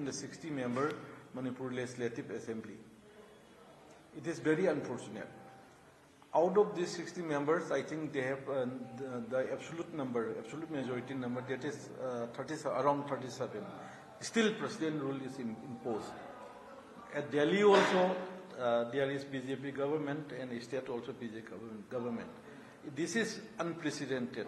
the 60-member Manipur Legislative Assembly. It is very unfortunate. Out of these 60 members, I think they have the absolute majority number, that is around 37. Still, president rule is imposed. At Delhi also, there is BJP government, and state also BJP government. This is unprecedented.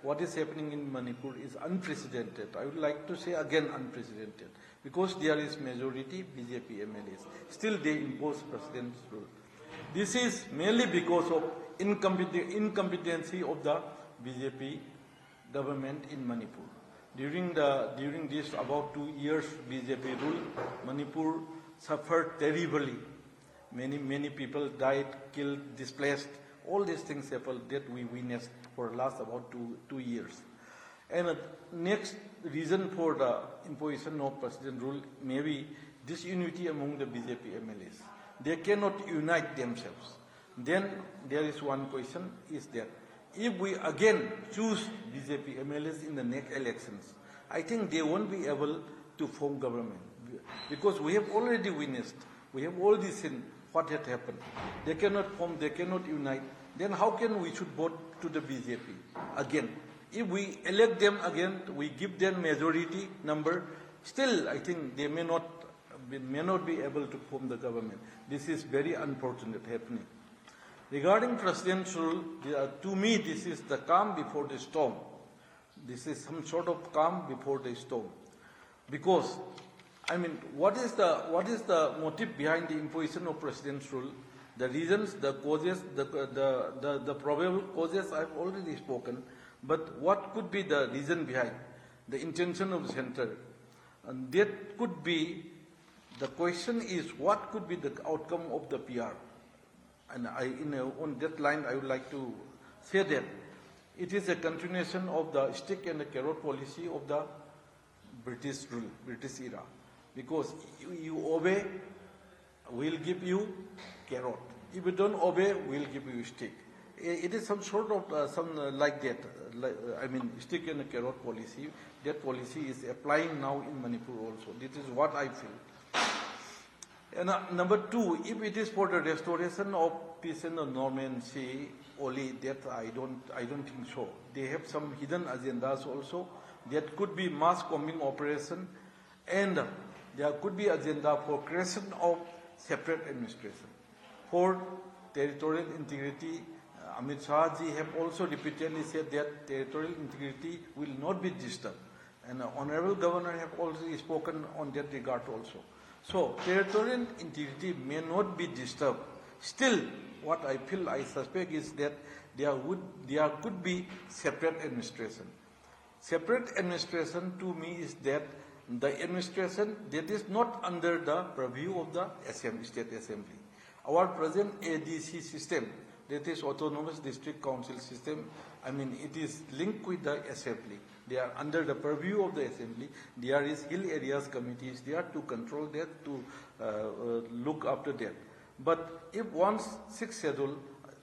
What is happening in Manipur is unprecedented. I would like to say again unprecedented, because there is majority BJP MLAs. Still, they impose president's rule. This is mainly because of incompetency of the BJP government in Manipur. During this about 2 years BJP rule, Manipur suffered terribly. Many people died, killed, displaced. All these things happened that we witnessed for last about two years. And next reason for the imposition of president rule may be disunity among the BJP MLAs. They cannot unite themselves. Then there is one question, is that if we again choose BJP MLAs in the next elections, I think they won't be able to form government, because we have already witnessed, we have already seen what had happened. They cannot form, they cannot unite. Then how can we should vote to the BJP again? If we elect them again, we give them majority number, still I think they may not be able to form the government. This is very unfortunate happening. Regarding president's rule, to me this is the calm before the storm. This is some sort of calm before the storm. Because, I mean, what is the motive behind the imposition of president's rule? The reasons, the causes, the probable causes I've already spoken. But what could be the reason behind the intention of the center? And that could be, the question is, what could be the outcome of the PR? And on that line, I would like to say that it is a continuation of the stick and the carrot policy of the British rule, British era. Because you obey, we'll give you carrot. If you don't obey, we'll give you stick. It is some sort of like that. Stick and carrot policy. That policy is applying now in Manipur also. This is what I feel. And number two, if it is for the restoration of peace and normalcy only, that I don't think so. They have some hidden agendas also. That could be mass combing operation, and there could be agenda for creation of separate administration. For territorial integrity, Amit Shah ji have also repeatedly said that territorial integrity will not be disturbed. And the Honorable Governor have also spoken on that regard also. So, territorial integrity may not be disturbed. Still, what I feel, I suspect is that there could be separate administration. Separate administration to me is that the administration that is not under the purview of the State Assembly. Our present ADC system, that is Autonomous District Council system, it is linked with the Assembly. They are under the purview of the Assembly. There is hill areas committees there to control that, to look after that. But if once 6th schedule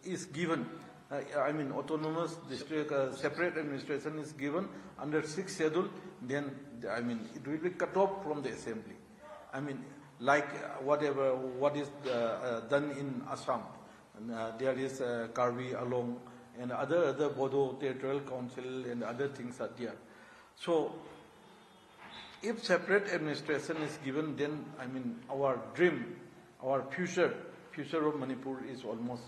is given, autonomous district, separate administration is given under 6th schedule, then it will be cut off from the Assembly. Like what is done in Assam. There is Karbi along and other Bodo Territorial Council and other things are there. So, if separate administration is given, then our dream, our future of Manipur is almost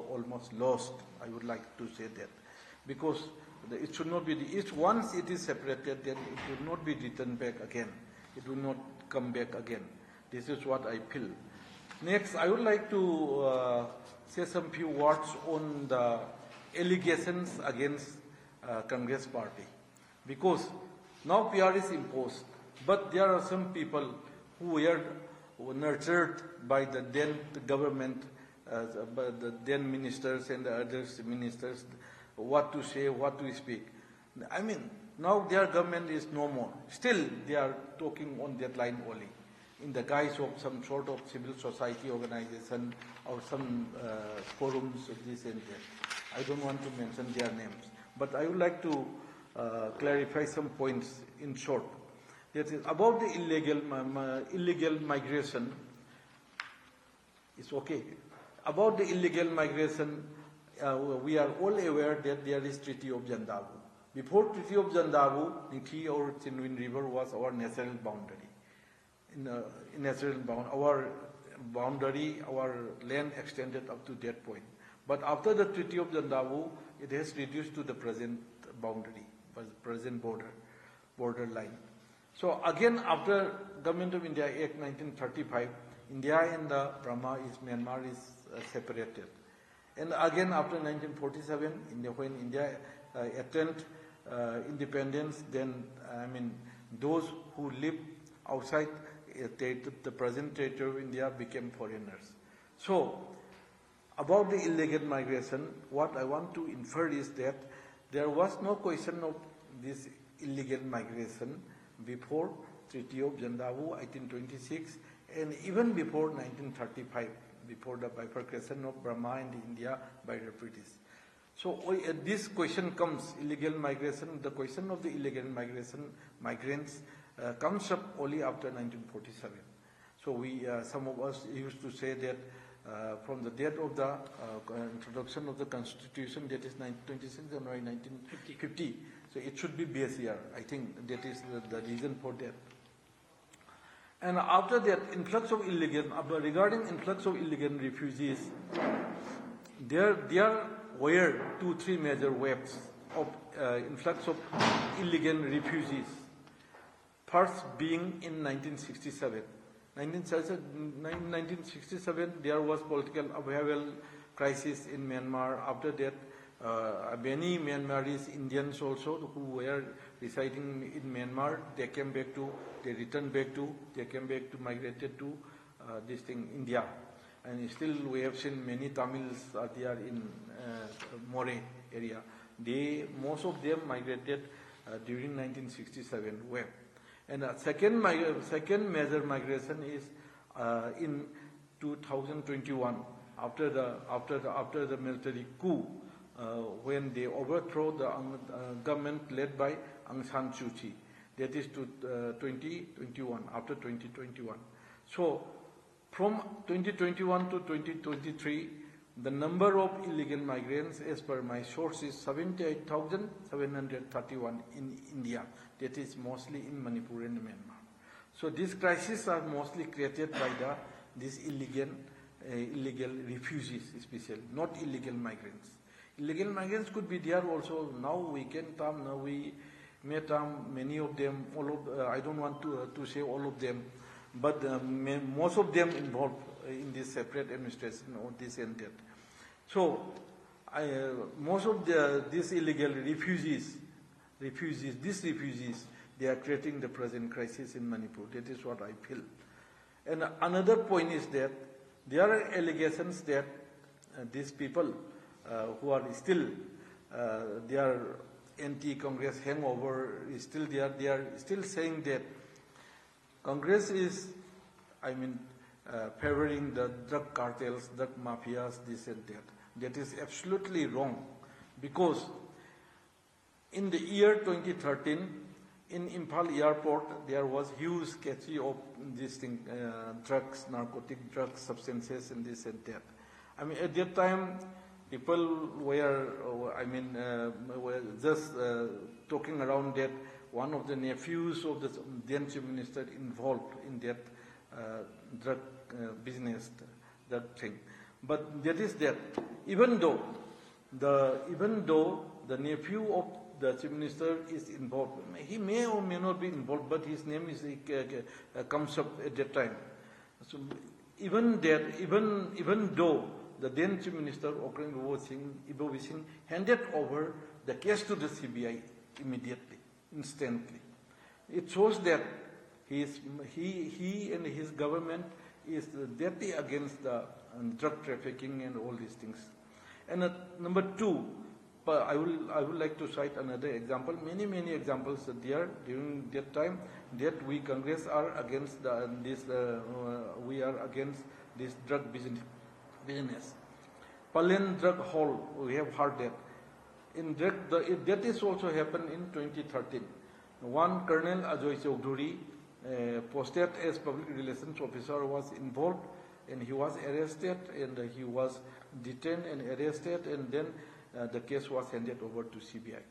almost lost. I would like to say that, because it should not be. Once it is separated, then it will not be returned back again. It will not come back again. This is what I feel. Next, I would like to say some few words on the allegations against Congress party. Because now PR is imposed, but there are some people who were nurtured by the then government, by the then ministers and the other ministers, what to say, what to speak. Now their government is no more. Still, they are talking on that line only, in the guise of some sort of civil society organization or some forums of this and that. I don't want to mention their names, but I would like to clarify some points in short. That is about the illegal migration. It's okay. About the illegal migration, we are all aware that there is Treaty of Jandavu. Before Treaty of Jandavu, Nithi or Chinwin River was our natural boundary. Our boundary, our land extended up to that point. But after the Treaty of Jandavu, it has reduced to the present boundary, present border line. So again, after Government of India Act 1935, India and the Myanmar is separated. And again, after 1947, when India attained independence, then those who live outside the present territory of India became foreigners. So, about the illegal migration, what I want to infer is that there was no question of this illegal migration before Treaty of Jandavu 1826 and even before 1935, before the bifurcation of Burma and India by the British. So this question comes, illegal migration, the question of the illegal migrants comes up only after 1947. So some of us used to say that from the date of the introduction of the Constitution, that is 26 January 1950, so it should be base year. I think that is the reason for that. And after that, regarding influx of illegal refugees, there were 2-3 major waves of influx of illegal refugees. First being in 1967. 1967, there was political upheaval crisis in Myanmar. After that, many Myanmaris, Indians also, who were residing in Myanmar, they came back to migrated to India. And still we have seen many Tamils are there in More area. Most of them migrated during 1967 wave. And second major migration is in 2021 after the military coup, when they overthrow the government led by Aung San Suu Kyi. That is to 2021, after 2021. So from 2021 to 2023, the number of illegal migrants, as per my source, is 78,731 in India. That is mostly in Manipur and Myanmar. So these crises are mostly created by these illegal refugees, especially, not illegal migrants. Illegal migrants could be there also. Now we can term, now we may term many of them, I don't want to say all of them, but most of them involved in this separate administration or this and that. So most of these illegal refugees, they are creating the present crisis in Manipur. That is what I feel. And another point is that there are allegations that these people who are still, their anti-Congress hangover is still there. They are still saying that Congress is, favoring the drug cartels, drug mafias, this and that. That is absolutely wrong, because in the year 2013, in Imphal airport, there was huge catch of this thing, drugs, narcotic drugs, substances, and this and that. At that time, people were just talking around that one of the nephews of the then Chief Minister involved in that drug business, that thing. But that is that. Even though the nephew of the Chief Minister is involved, he may or may not be involved, but his name is comes up at that time. So even though the then Chief Minister, Ibo Singh, handed over the case to the CBI immediately, instantly. It shows that he and his government is deadly against the drug trafficking and all these things. And number two, I would like to cite another example. Many examples are there during that time that we Congress are against we are against this drug business. Palen drug hall, we have heard that. That is also happened in 2013. One Colonel Ajoy Chowdhury, posted as public relations officer, was involved, and he was arrested, and he was detained and arrested, and then the case was handed over to CBI.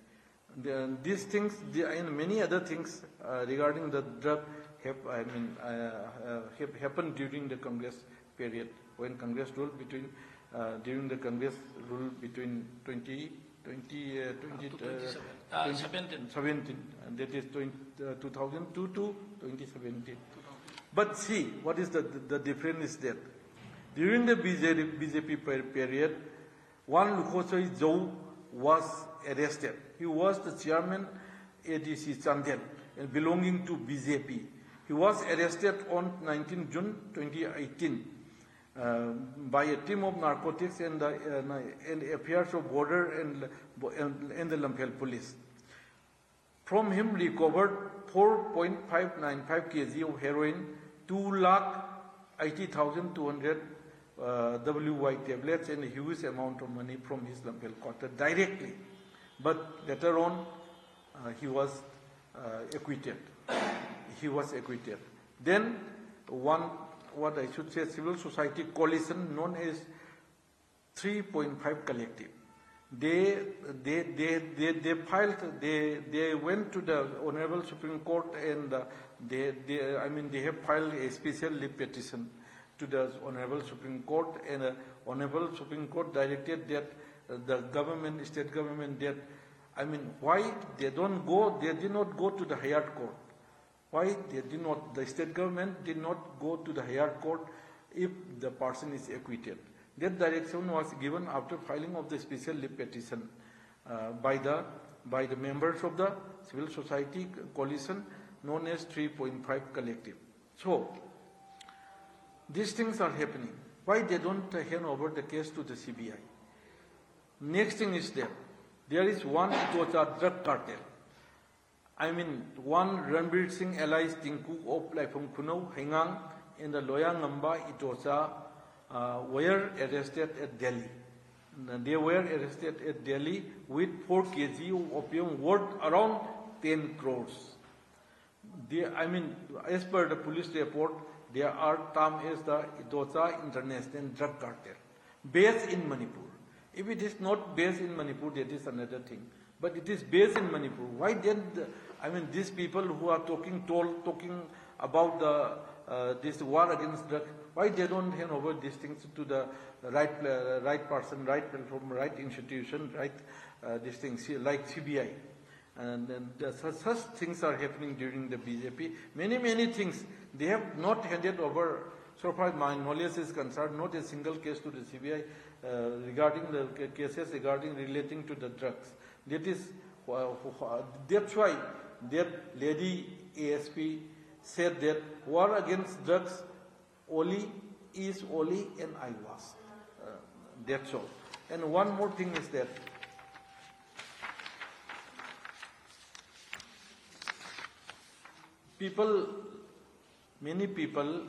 These things and many other things regarding the drug have happened during the Congress period, when Congress ruled between during the Congress rule between 2017, and that is 2002 to 2017. But see, what is the difference is that during the BJP period, one Lukhosoi Zhou was arrested. He was the chairman ADC Chandel and belonging to BJP. He was arrested on 19 June 2018 by a team of narcotics and affairs of border and the Imphal police. From him recovered 4.595 kg of heroin, 2,80,200 WY tablets, and a huge amount of money from his Imphal quarter directly. But later on, he was acquitted. He was acquitted. Then what I should say, civil society coalition known as 3.5 Collective. They went to the Honorable Supreme Court, and they have filed a special leave petition to the Honorable Supreme Court, and Honorable Supreme Court directed that the government, state government, that why they did not go to the higher court. Why the state government did not go to the higher court if the person is acquitted. That direction was given after filing of the special leave petition by the members of the civil society coalition known as 3.5 Collective. So these things are happening. Why they don't hand over the case to the CBI? Next thing is that there is one, it was a drug cartel. One Ranbir Singh allies Tinku of Laifong Kuno, Hengang, in the Loyang Namba, it was were arrested at Delhi. They were arrested at Delhi with 4 kg of opium worth around 10 crores. As per the police report, they are termed as the Idosa International Drug Cartel, based in Manipur. If it is not based in Manipur, that is another thing. But it is based in Manipur. Why then, these people who are talking about this war against drugs, why they don't hand over these things to the right person, right platform, right institution, these things like CBI. And such things are happening during the BJP. Many things they have not handed over. So far my knowledge is concerned, not a single case to the CBI regarding the cases relating to the drugs. That's why that lady ASP said that war against drugs is only an eyewash. That's all. And one more thing is that many people,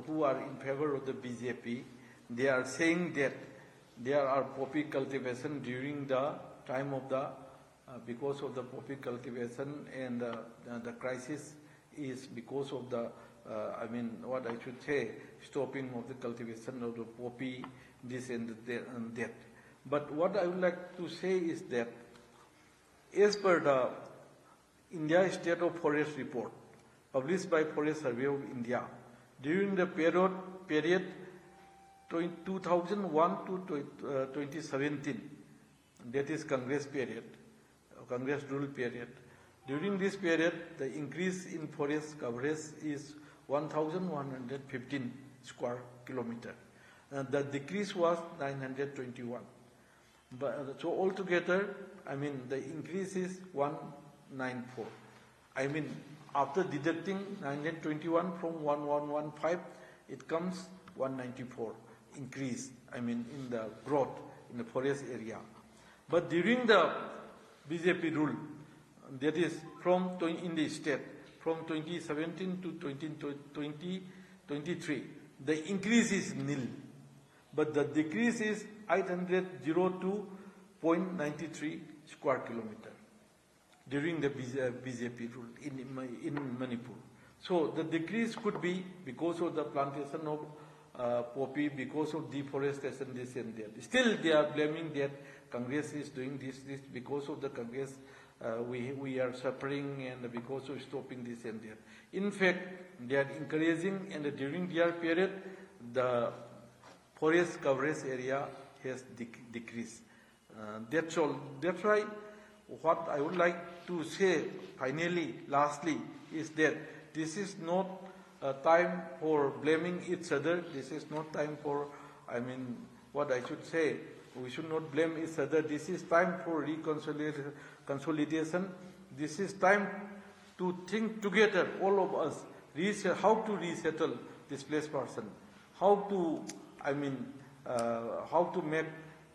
who are in favor of the BJP, they are saying that there are poppy cultivation during the time of the, because of the poppy cultivation, and the crisis is because of the, what I should say, stopping of the cultivation of the poppy, this and that. But what I would like to say is that, as per the India State of Forest report, published by Forest Survey of India, during the period 2001 to 2017, that is Congress period, Congress rule period. During this period, the increase in forest coverage is 1,115 square kilometer. The decrease was 921. But, so altogether, the increase is 194. After deducting 921 from 1115, it comes 194 increase, in the growth in the forest area. But during the BJP rule, that is in the state, from 2017 to 2023, the increase is nil. But the decrease is 802.93 square kilometer. during the BJP rule in Manipur. So the decrease could be because of the plantation of poppy, because of deforestation, this and that. Still, they are blaming that Congress is doing this because of the Congress. We are suffering, and because of stopping this and that. In fact, they are encouraging, and during their period, the forest coverage area has decreased. That's all. That's why what I would like to say finally, lastly, is that this is not a time for blaming each other. This is not time for, what I should say, we should not blame each other. This is time for consolidation. This is time to think together, all of us, how to resettle displaced person, how to make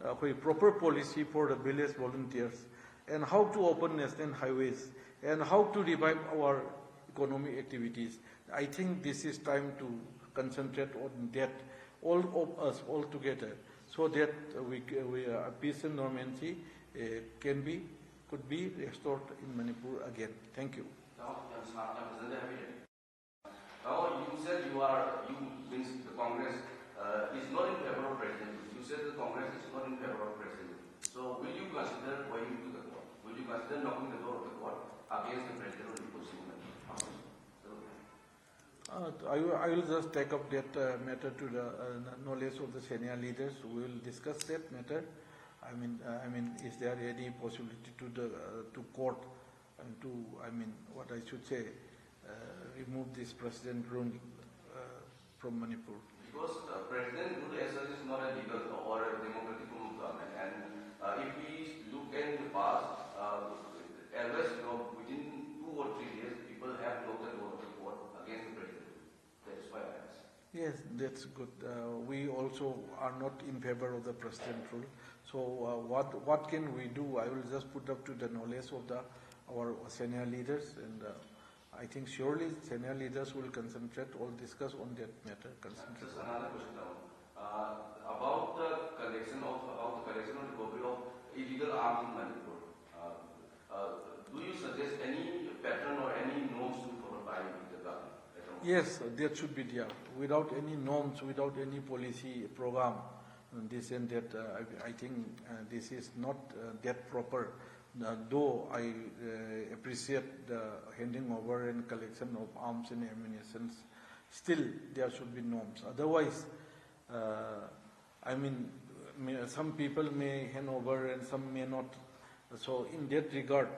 a proper policy for the village volunteers, and how to open national highways, and how to revive our economic activities. I think this is time to concentrate on that, all of us, all together, so that peace and normalcy could be restored in Manipur again. Thank you. Now you said you means the Congress is not in favor of president. You said the Congress is not in favor of president. So will you consider going to the court? Will you consider knocking the door of the court against the president or the opposition? I will just take up that matter to the knowledge of the senior leaders. We will discuss that matter. Is there any possibility to court and to, what I should say, remove this president rule from Manipur? Because president rule as such is not a legal or a democratic rule of government, and if we look at the past, always within 2 or 3 days, people have knocked the door of the court against the president. That's why I asked. Yes, that's good. We also are not in favor of the president rule. So what can we do? I will just put up to the knowledge of our senior leaders, and I think surely senior leaders will concentrate or discuss on that matter. Just another question now. About the collection of recovery of illegal arms in Manipur. Do you suggest any pattern or any norms to follow by the government? Yes, that should be there. Without any norms, without any policy program, this and that, I think this is not that proper. Though I appreciate the handing over and collection of arms and ammunition, still there should be norms. Otherwise, some people may hand over and some may not. So in that regard,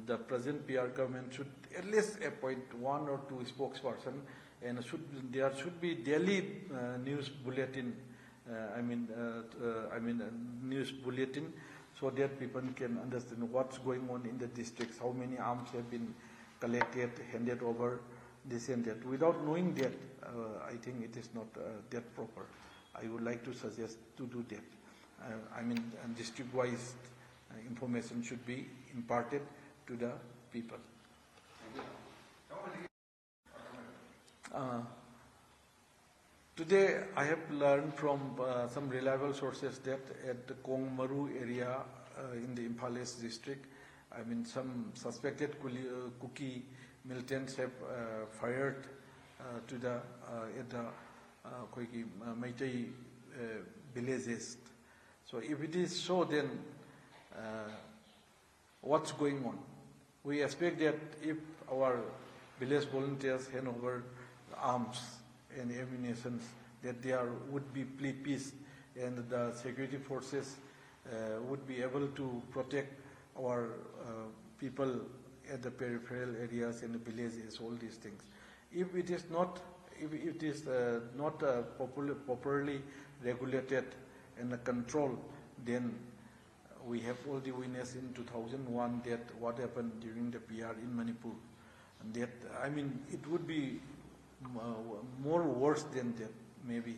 the present PR government should at least appoint 1 or 2 spokesperson, and there should be daily news bulletin. News bulletin, so that people can understand what's going on in the districts, how many arms have been collected, handed over, this and that. Without knowing that, I think it is not that proper. I would like to suggest to do that. District-wise information should be imparted to the people. Today, I have learned from some reliable sources that at the Kongmaru area in the Imphal East district, some suspected Kuki militants have fired to the Meitei villages. So if it is so, then what's going on? We expect that if our village volunteers hand over arms and ammunition, that there would be peace, and the security forces would be able to protect our people at the peripheral areas and the villages, all these things. If it is not properly regulated and controlled, then we have all the witness in 2001 that what happened during the PR in Manipur, and that it would be more worse than that maybe